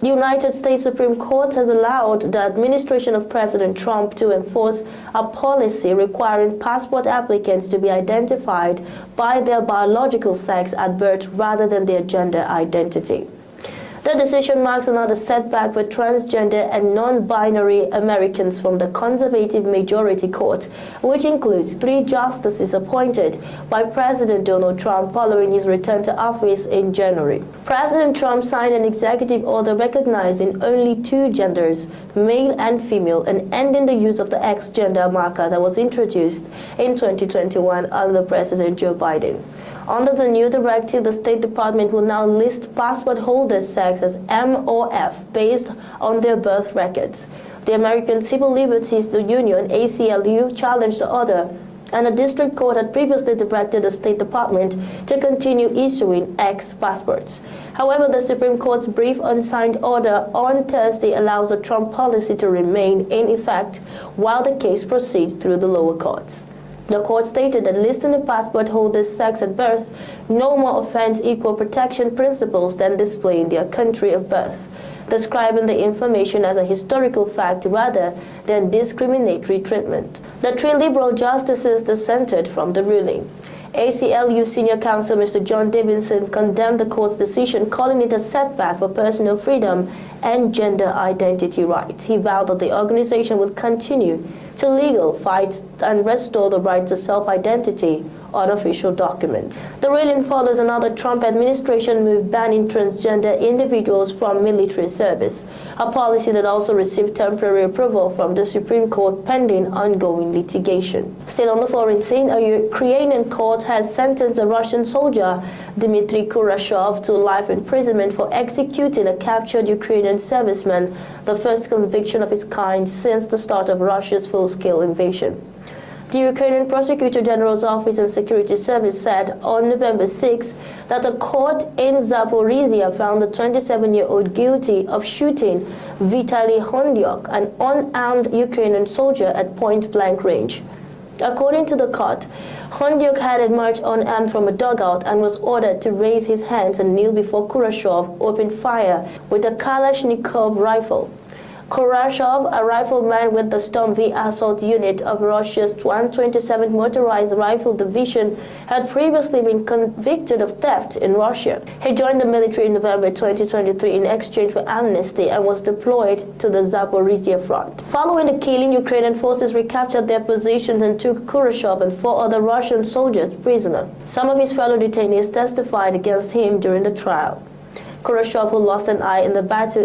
The United States Supreme Court has allowed the administration of President Trump to enforce a policy requiring passport applicants to be identified by their biological sex at birth rather than their gender identity. The decision marks another setback for transgender and non-binary Americans from the conservative majority court, which includes 3 justices appointed by President Donald Trump following his return to office in January. President Trump signed an executive order recognizing only 2 genders, male and female, and ending the use of the X gender marker that was introduced in 2021 under President Joe Biden. Under the new directive, the State Department will now list passport holders' sex as M or F based on their birth records. The American Civil Liberties Union, ACLU, challenged the order, and the district court had previously directed the State Department to continue issuing X passports. However, the Supreme Court's brief unsigned order on Thursday allows the Trump policy to remain in effect while the case proceeds through the lower courts. The court stated that listing a passport holder's sex at birth no more offends equal protection principles than displaying their country of birth, describing the information as a historical fact rather than discriminatory treatment. The 3 liberal justices dissented from the ruling. ACLU Senior Counsel Mr. John Davidson condemned the court's decision, calling it a setback for personal freedom and gender identity rights. He vowed that the organization would continue to legal fight and restore the right to self-identity on official documents. The ruling follows another Trump administration move banning transgender individuals from military service, a policy that also received temporary approval from the Supreme Court pending ongoing litigation. Still on the foreign scene, a Ukrainian court has sentenced a Russian soldier, Dmitry Kurashov, to life imprisonment for executing a captured Ukrainian serviceman, the first conviction of its kind since the start of Russia's full-scale invasion. The Ukrainian Prosecutor General's Office and Security Service said on November 6 that a court in Zaporizhia found the 27-year-old guilty of shooting Vitaly Hondyuk, an unarmed Ukrainian soldier, at point-blank range. According to the court, Hondyuk had emerged unarmed from a dugout and was ordered to raise his hands and kneel before Kurashov opened fire with a Kalashnikov rifle. Kurashov, a rifleman with the Storm V assault unit of Russia's 127th Motorized Rifle Division, had previously been convicted of theft in Russia. He joined the military in November 2023 in exchange for amnesty and was deployed to the Zaporizhia front. Following the killing, Ukrainian forces recaptured their positions and took Kurashov and 4 other Russian soldiers prisoner. Some of his fellow detainees testified against him during the trial. Kurashov, who lost an eye in the battle